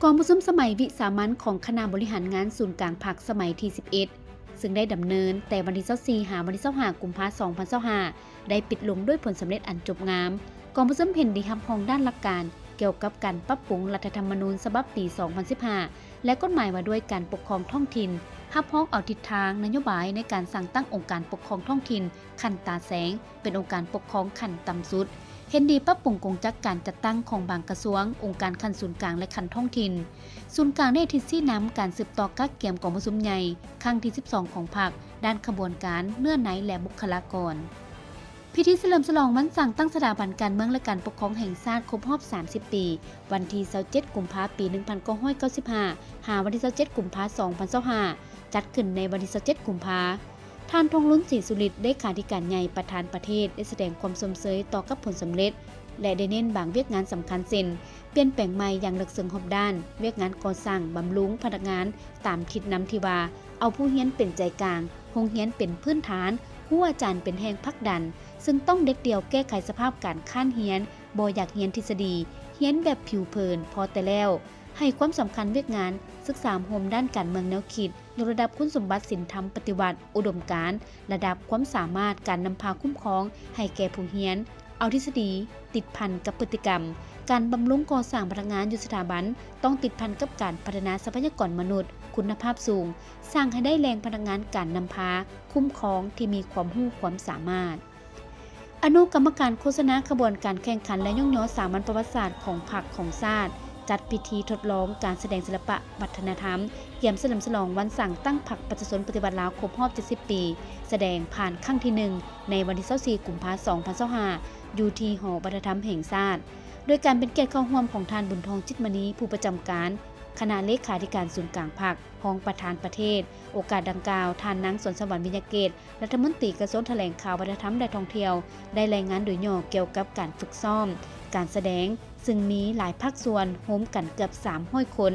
กองประชุมสมัยวิสามัญของคณะบริหารงานศูนย์กลางภาคสมัยที่ 11 ซึ่งได้ดำเนินแต่วันที่24หาวันที่25กุมภาพันธ์2025ได้ปิดลงด้วยผลสำเร็จอันจบงามกองประชุมเห็นดีรับรองด้านหลักการเกี่ยวกับการปรับปรุงรัฐธรรมนูญฉบับปี 2015 และกฎหมายว่าด้วยการปกครองท้องถิ่นรับรองเอาทิศทางนโยบายในการสั่งตั้งองค์การปกครองท้องถิ่นขั้นตาแสงเป็นองค์การปกครองขั้นต่ำสุดเห็นดีปรับปรุงกงจักการจัดตั้งของบางกระทรวงองค์การขั้นศูนย์กลางและขั้นท้องถิ่นศูนย์กลางได้ทิศชี้นำการสืบต่อกักเกี่ยมกองประชุมใหญ่ครั้งที่ 12 ของพรรคด้านขบวนการเนื้อในและบุคลากรพิธีเฉลิมฉลองวันสั่งตั้งสถาบันการเมืองและการปกครองแห่งชาติครบรอบ 30 ปี วันที่ 27 กุมภาพันธ์ ปี 1995 หาวันที่ 27 กุมภาพันธ์ 2025 จัดขึ้นในวันที่ 27 กุมภาพันธ์ ท่านธงลุ้นศรีสุริตเลขาธิการใหญ่ประธานประเทศได้แสดงความสมเสยต่อกับผลสำเร็จและได้เน้นบางเวียกงานสำคัญเช่นเปลี่ยนแปลงใหม่อย่างลึกซึ้งรอบด้านเวียกงานก่อสร้างบำรุงพนักงานตามทิศนำที่ว่าเอาผู้เรียนเป็นใจกลางโรงเรียนเป็นพื้นฐานครูอาจารย์เป็นแห่งผลักดันซึ่งต้องเด็ดเดี่ยวแก้ไขสภาพการค้านเรียนบ่อยากเรียนทฤษฎีเรียนแบบผิวเผินพอแต่แล้วให้ความสำคัญเวียกงานศึกษาโฮมด้านการเมืองแนวคิดยกระดับคุณสมบัติศีลธรรมปฏิวัติอุดมการณ์ระดับความสามารถการนำพาคุ้มครองให้แก่ผู้เรียนเอาทฤษฎีติดพันกับพฤติกรรมการบำรุงก่อสร้างพนักงานอยู่สถาบันต้องติดพันกับการพัฒนาทรัพยากรมนุษย์คุณภาพสูงสร้างให้ได้แรงพนักงานการนำพาคุ้มครองที่มีความรู้ความสามารถอนุกรรมการโฆษณาขบวนการแข่งขันและย่องย่อสามัญประวัติศาสตร์ของพรรคของชาติจัดพิธีทดลองการแสดงศิลปะวัฒนธรรมเยี่ยมเฉลิมฉลองวันสั่งตั้งพรรคประชาชนปฏิบัติลาวครบรอบ 70 ปีแสดงผ่านครั้งที่ 1 ในวันที่ 24 กุมภาพันธ์ 2025 อยู่ที่หอวัฒนธรรมแห่งชาติโดยการเป็นเกียรติเข้าร่วมของท่านบุญทองจิตมณีผู้ประจำการคณะเลขาธิการศูนย์กลางพรรครองประธานประเทศโอกาสดังกล่าวท่านนางสนสวรรค์วิญญาเกตรัฐมนตรีกระทรวงแถลงข่าววัฒนธรรมและท่องเที่ยวได้รายงานโดยย่อเกี่ยวกับการฝึกซ้อมการแสดงซึ่งมีหลายภาคส่วนโฮมกันเกือบ300 คน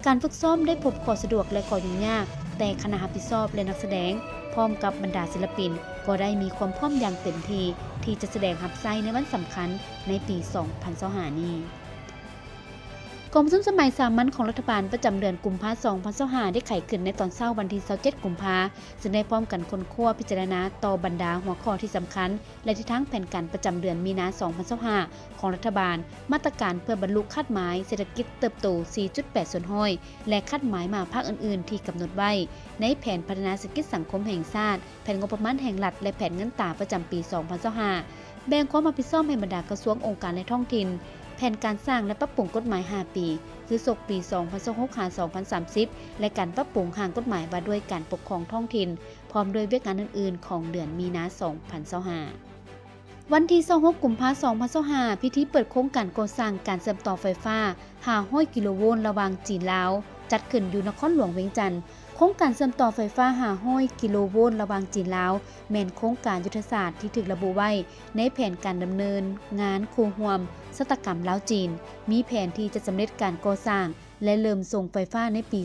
การฝึกซ้อมได้พบข้อสะดวกและข้อยุ่งยากแต่คณะรับผิดชอบและนักแสดงพร้อมกับบรรดาศิลปินก็ได้มีความพร้อมอย่างเต็มที่จะแสดงรับใช้ในวันสำคัญในปี 2025 นี้กรมประชุมสมัยสามัญของรัฐบาลประจำเดือนกุมภาพันธ์ 2025 ได้ไขขึ้นในตอนเช้าวันที่ 27 กุมภาพันธ์ซึ่งได้พร้อมกันค้นคว้าพิจารณาต่อบรรดาหัวข้อที่สำคัญและทิศทางแผนการประจำเดือนมีนา 2025 ของรัฐบาลมาตรการเพื่อบรรลุคาดหมายเศรษฐกิจเติบโต 4.8 ส่วนห้อยและคาดหมายมาภาคอื่นๆที่กำหนดไว้ในแผนพัฒนาเศรษฐกิจสังคมแห่งชาติแผนงบประมาณแห่งรัฐและแผนเงินตราประจำปี 2025 แบ่งความรับผิดชอบให้บรรดากระทรวงองค์การและท้องถิ่นแผนการสร้างและปรับปรุงกฎหมาย 5 ปีคือศกปี 2026-2030 และการปรับปรุงห่างกฎหมายว่าด้วยการปกครองท้องถิ่นพร้อมด้วยเวียกงานอื่นๆของเดือนมีนา 2025 วันที่ 26 กุมภาพันธ์ 2025 พิธีเปิดโครงการก่อสร้างการเชื่อมต่อไฟฟ้า500 กิโลโวลต์ระหว่างจีนลาวจัดขึ้นอยู่นครหลวงเวียงจันทน์โครงการเชื่อมต่อไฟฟ้า500 กิโลโวลต์ระหว่างจีนลาวแม่นโครงการยุทธศาสตร์ที่ถูกระบุไว้ในแผนการดำเนินงานโคร่วมชะตกรรมลาวจีนมีแผนที่จะสำเร็จการก่อสร้างและเริ่มส่งไฟฟ้าในปี